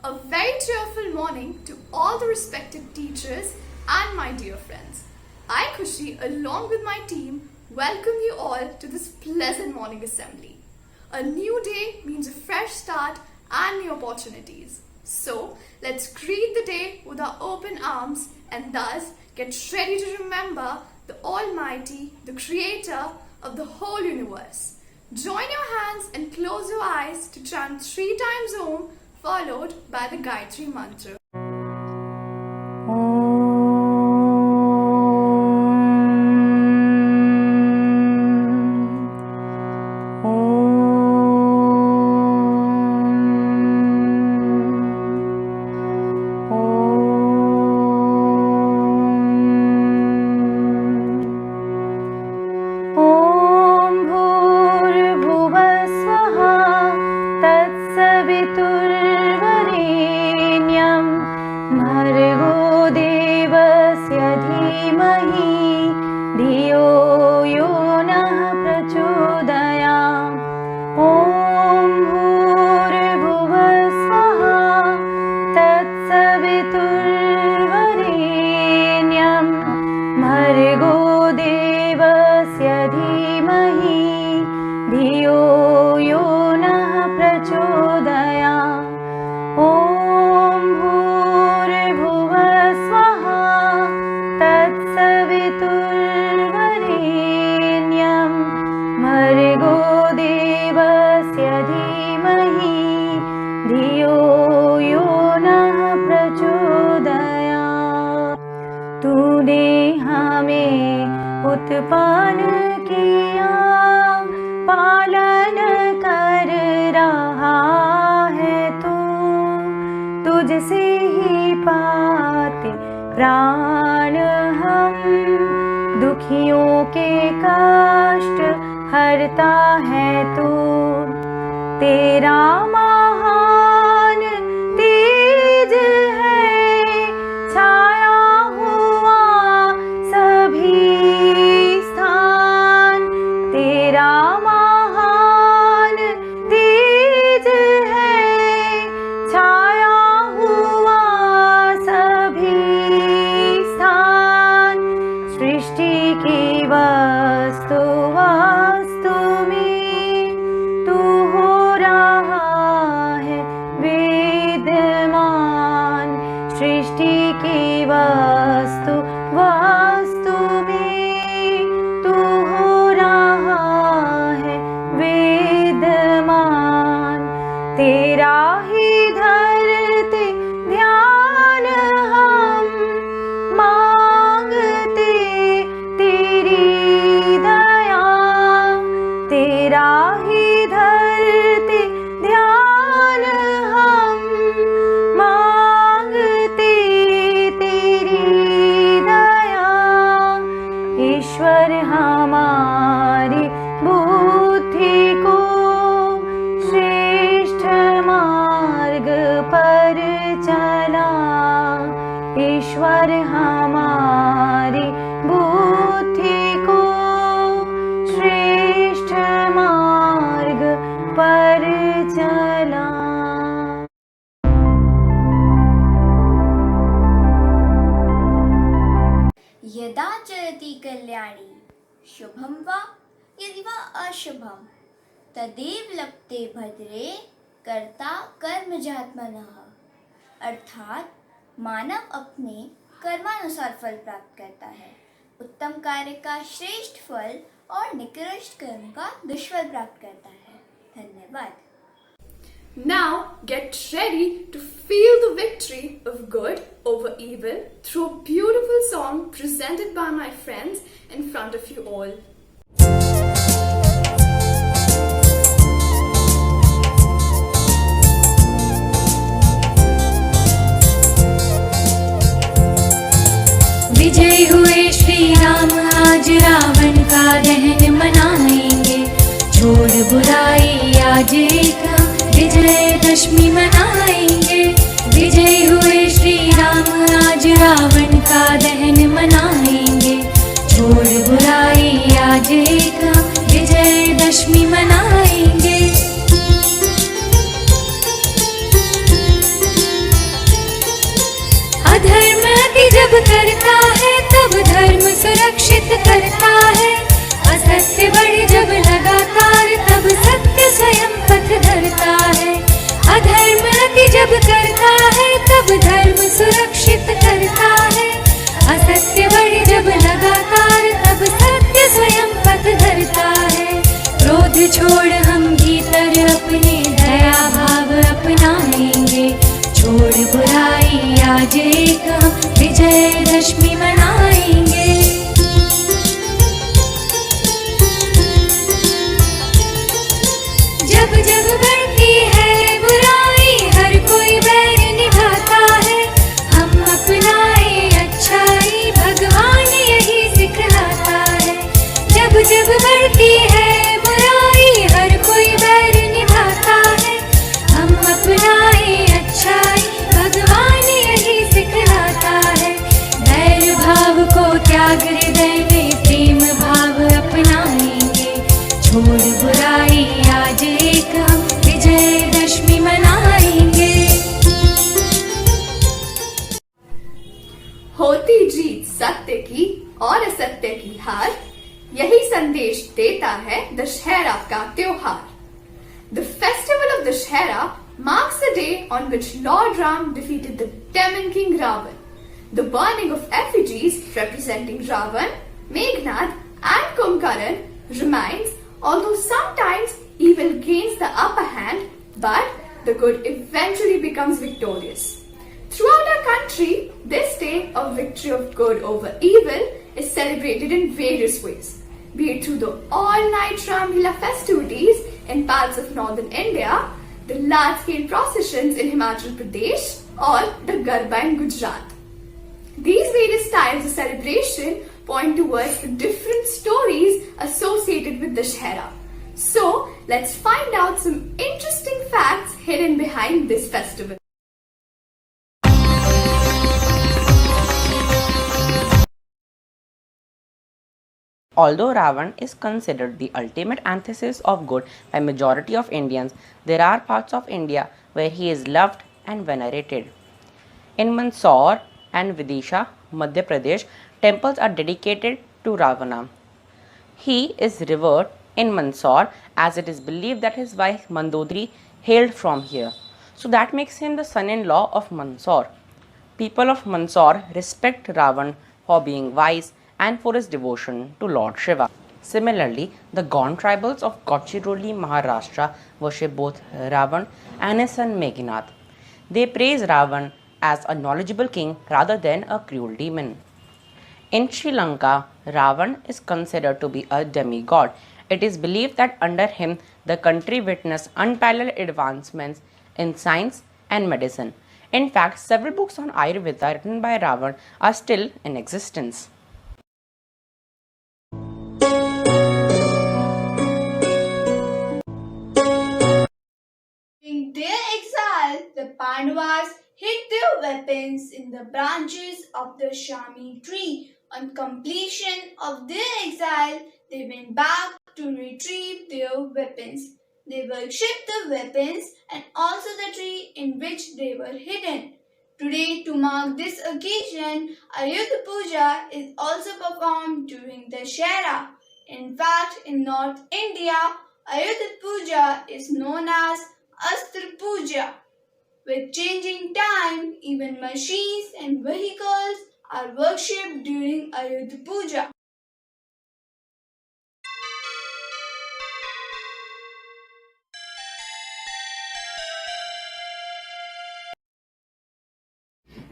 A very cheerful morning to all the respected teachers and my dear friends. I, Khushi, along with my team, welcome you all to this pleasant morning assembly. A new day means a fresh start and new opportunities. So, let's greet the day with our open arms and thus get ready to remember the Almighty, the Creator of the whole universe. Join your hands and close your eyes to chant 3 times Om, followed by the Gayatri Mantra. उत्पन्न किया, पालन कर रहा है तू, तुझसे ही पाते प्राण हम, दुखियों के कष्ट हरता है तू, तेरा महान तेज है छाया हुआ सभी स्थान, तेरा महान तेज है छाया हुआ सभी स्थान, सृष्टि की वस्तु वस्तु में तू हो रहा है विद्यमान, सृष्टि की वस्तु वस्तु में तू हो रहा है विद्यमान, तेरा ही धरते ध्यान हम मांगते तेरी दया, तेरा ही धरते ध्यान हम मांगते तेरी दया, ईश्वर हमारी बुद्धि को श्रेष्ठ मार्ग पर चला, ईश्वर हमारी बुद्धि को श्रेष्ठ मार्ग पर चला। यदा चलति कल्याणी शुभं वा यदि वा अशुभं तदेव लप्ते भद्रे कर्ता कर्मजात्मनः, अर्थात मानव अपने कर्मानुसार फल प्राप्त करता है, उत्तम कार्य का श्रेष्ठ फल और निकृष्ट कर्म का दुष्फल प्राप्त करता है। धन्यवाद। Now get ready to feel the victory of good over evil through a beautiful song presented by my friends in front of you all. विजय हुए श्री राम आज रावण का दहन मनाएंगे, छोड़ बुराई आज एक विजयदशमी मनाएंगे, विजय हुए श्री राम आज रावण का दहन मनाएंगे, छोड़ बुराई आज एक विजयदशमी मनाएंगे। करता है तब धर्म सुरक्षित करता है। असत्य बढ़े जब लगातार तब सत्य स्वयं पथ धरता है। अधर्म अति जब करता है तब धर्म सुरक्षित करता है। असत्य बढ़े जब लगातार तब सत्य स्वयं पथ धरता है। क्रोध छोड़ हम भीतर अपने दया भाव अपनाएंगे। छोड़ बुराई आज एक हम विजयदशमी मनाएंगे। जब जब बढ़ती है बुराई हर कोई बैर निभाता है। हम अपनाए अच्छाई भगवान यही सिखलाता है। जब जब बढ़ती है बुराई हर कोई बैर निभाता है। हम अपनाए अच्छाई भगवान यही सिखलाता है। बैर भाव को त्याग हृदय में प्रेम भाव अपनाएंगे। छोड़ बुराई आज एक हम विजयदशमी मनाएंगे। होती जीत सत्य की और असत्य की हार, यही संदेश देता है दशहरा का त्योहार। The festival of Dashera marks the day on which Lord Ram defeated the demon king Ravan. The burning of effigies representing Ravan, Meghnad and Kumbhakarna reminds, although sometimes evil gains the upper hand, but the good eventually becomes victorious. Throughout our country, this day of victory of good over evil is celebrated in various ways, be it through the all-night Ramlila festivities in parts of northern India, the large-scale processions in Himachal Pradesh, or the Garba in Gujarat. These various styles of celebration point towards the different stories associated with Dashera. So, let's find out some interesting facts hidden behind this festival. Although Ravan is considered the ultimate antithesis of good by majority of Indians, there are parts of India where he is loved and venerated. In Mandsaur and Vidisha, Madhya Pradesh, temples are dedicated to Ravana. He is revered in Mandsaur as it is believed that his wife Mandodari hailed from here. So that makes him the son-in-law of Mandsaur. People of Mandsaur respect Ravan for being wise and for his devotion to Lord Shiva. Similarly, the Gond tribals of Gadchiroli, Maharashtra worship both Ravan and his son Meghnad. They praise Ravan as a knowledgeable king rather than a cruel demon. In Sri Lanka, Ravan is considered to be a demigod. It is believed that under him the country witnessed unparalleled advancements in science and medicine. In fact, several books on Ayurveda written by Ravan are still in existence. During their exile, the Pandavas hid their weapons in the branches of the Shami tree. On completion of their exile, they went back to retrieve their weapons. They worshipped the weapons and also the tree in which they were hidden. Today, to mark this occasion, Ayodhya Puja is also performed during the Dashera. In fact, in North India, Ayodhya Puja is known as Astra Puja. With changing time, even machines and vehicles are worshipped during Ayodhya Puja.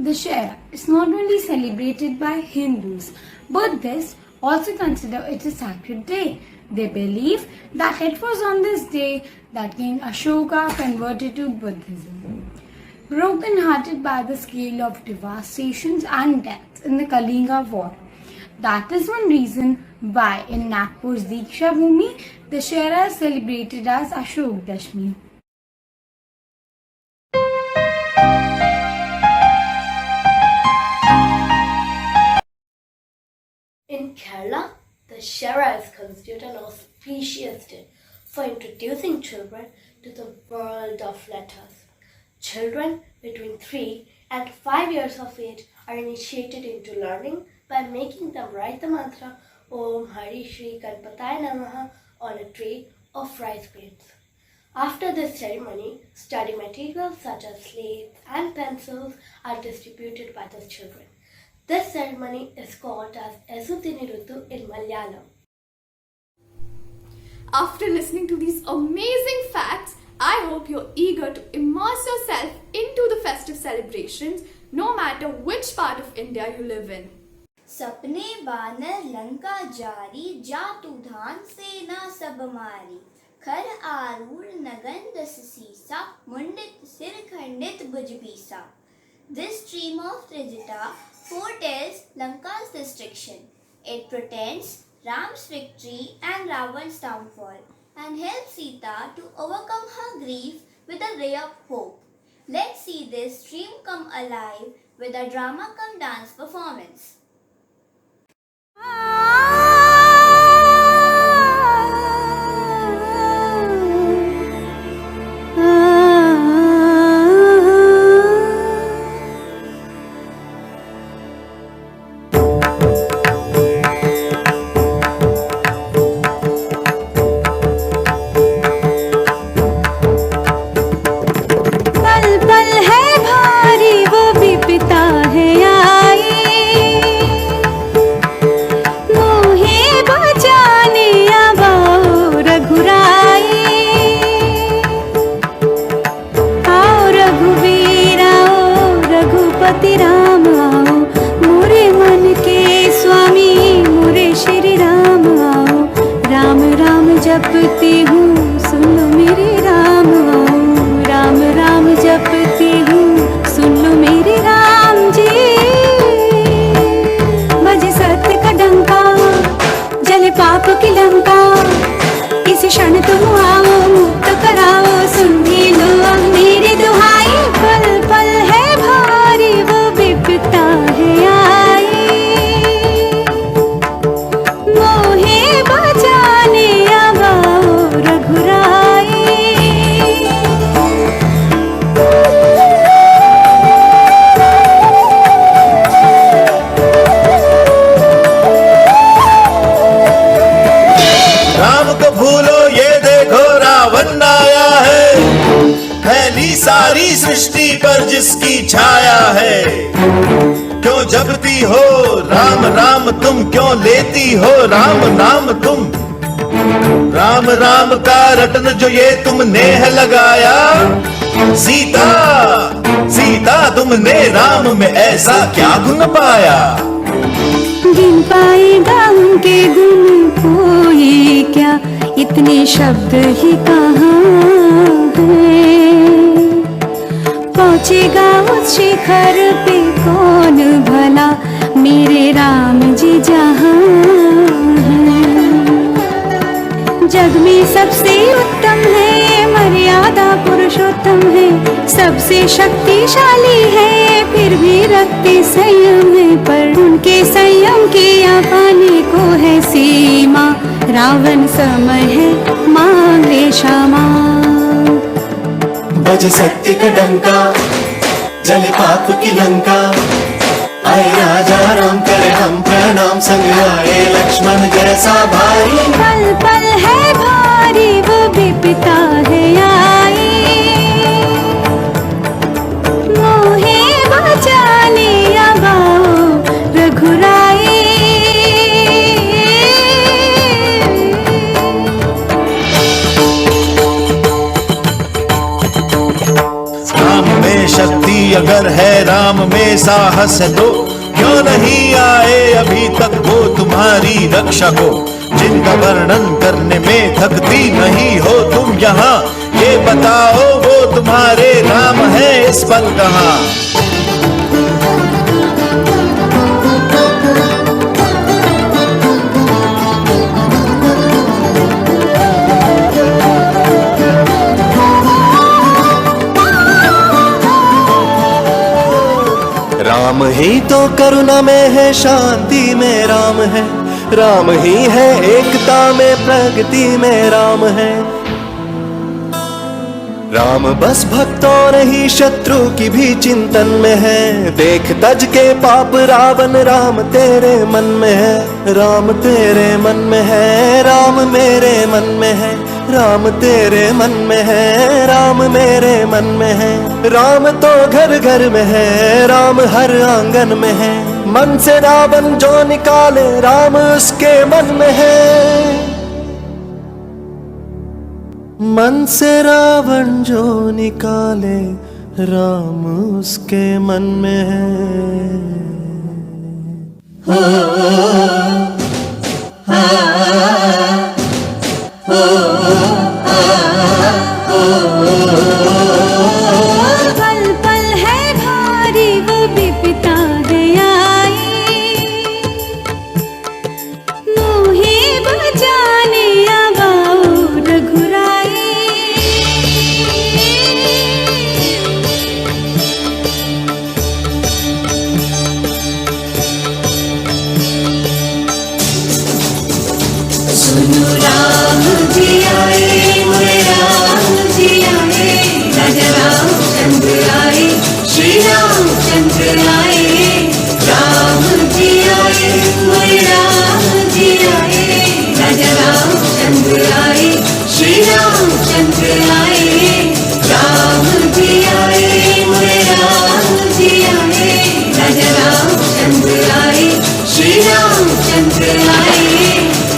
Dashera is not only celebrated by Hindus, Buddhists also consider it a sacred day. They believe that it was on this day that King Ashoka converted to Buddhism. Broken-hearted by the scale of devastations and deaths in the Kalinga War. That is one reason why in Nagpur's Diksha Bhumi, Dashera is celebrated as Ashok Dashmi. In Kerala, the Dashera is considered an auspicious day for introducing children to the world of letters. Children between 3 and 5 years of age are initiated into learning by making them write the mantra Om Hari Shri Ganpataya Namaha on a tray of rice grains. After this ceremony, study materials such as slates and pencils are distributed by the children. This ceremony is called as Esutinirutu in Malayalam. After listening to these amazing facts, I hope you're eager to immerse yourself into the festive celebrations no matter which part of India you live in. सपने बानर लंका जारी जातु धान सेना सब मारी खर आरूढ़ नगन दस सीसा मुंडित सिर खंडित भुज बीसा. This dream of Trijita foretells Lanka's destruction. It pretends Ram's victory and Ravan's downfall and helps Sita to overcome her grief with a ray of hope. Let's see this dream come alive with a drama come dance performance. जपती हूँ सुन लो मेरे राम आओ, राम राम जपती हूँ सुन लो मेरे राम जी. बजे सत्य का डंका जले पाप की लंका, इस क्षण तुम आओ मुक्त कराओ, सुन भी लो अब मेरी दुहाई. पल पल है भारी वो विपता है आई, मोहे बचाने सारी सृष्टि पर जिसकी छाया है. क्यों जपती हो राम राम तुम, क्यों लेती हो राम नाम तुम. राम राम का रटन जो ये तुमने है लगाया, सीता सीता तुमने राम में ऐसा क्या गुण पाया. गिन पाएगा उनके गुण कोई क्या, इतने शब्द ही कहाँ हैं. पहुँचेगा उस शिखर पे कौन भला, मेरे राम जी जहाँ हैं. जग में सबसे उत्तम है, मर्यादा पुरुषोत्तम है, सबसे शक्तिशाली है, फिर भी रखते संयम है. पर उनके संयम के पाने को है सीमा, रावण समय है मांग ले क्षमा. बज सत्य का डंका जले पाप की लंका, आए राजा राम करे हम प्रणाम, संग आए लक्ष्मण जैसा भाई. पल पल है भारी वो विपता है आई, मोहे बचाने अब आओ रघुराई. शक्ति अगर है राम में साहस है तो, क्यों नहीं आए अभी तक वो तुम्हारी रक्षा को. जिनका वर्णन करने में थकती नहीं हो तुम यहाँ, ये बताओ वो तुम्हारे राम है इस पल कहाँ. राम ही तो करुणा में है, शांति में राम है. राम ही है एकता में, प्रगति में राम है. राम बस भक्त तो नहीं शत्रु की भी चिंतन में है। देख तज के पाप रावण राम तेरे मन में है। राम तेरे मन में है, राम मेरे मन में है। राम तेरे मन में है, राम मेरे मन में है। राम तो घर घर में है, राम हर आंगन में है। मन से रावण जो निकाले, राम उसके मन में है। मन से रावण जो निकाले, राम उसके मन में है। पल पल है भारी वो विपता गयाई, मोहे बजाने आवाओ रघुराई। सुनो राम जी आए, मोरे राम जी आए। राजा रामचंद्र आए, श्री रामचंद्र आए। राम जी आए, मोरे राम जी आए। राजा रामचंद्र आए, श्री रामचंद्र आए। राम जी आए, मोरे राम जी आए। राजा रामचंद्र आए, श्री रामचंद्र आए।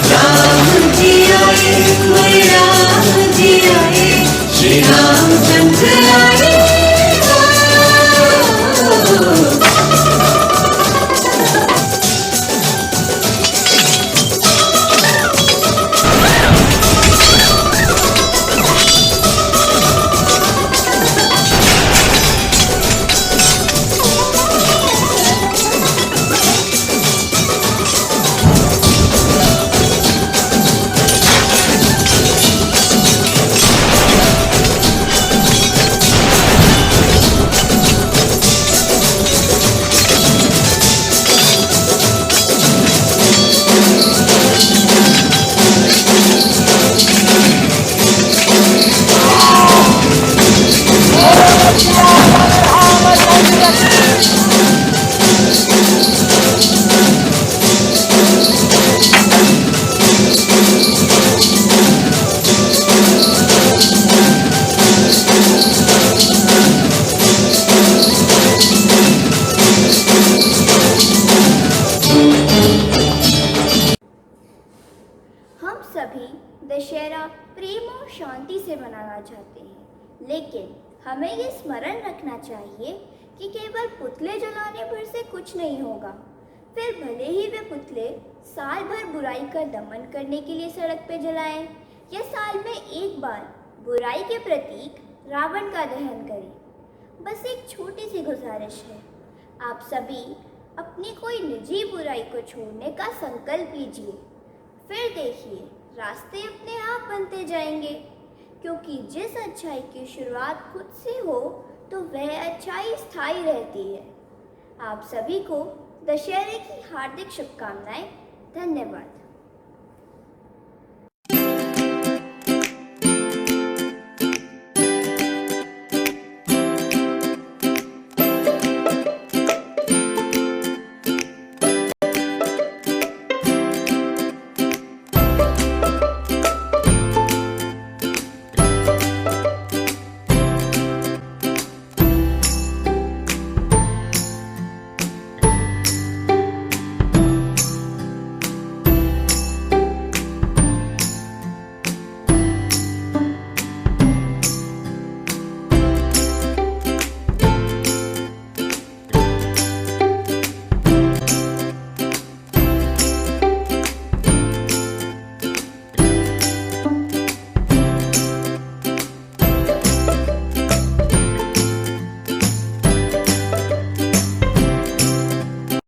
राम जी आए, मोरे राम जी आए। श्री रामचंद्र आए। हम सभी दशहरा प्रेम और शांति से मनाना चाहते हैं, लेकिन हमें ये स्मरण रखना चाहिए कि केवल पुतले जलाने भर से कुछ नहीं होगा। फिर भले ही वे पुतले साल भर बुराई का दमन करने के लिए सड़क पे जलाएं या साल में एक बार बुराई के प्रतीक रावण का दहन करें। बस एक छोटी सी गुजारिश है, आप सभी अपनी कोई निजी बुराई को छोड़ने का संकल्प लीजिए। फिर देखिए रास्ते अपने आप बनते जाएंगे, क्योंकि जिस अच्छाई की शुरुआत खुद से हो तो वह अच्छाई स्थायी रहती है। आप सभी को दशहरे की हार्दिक शुभकामनाएं। धन्यवाद।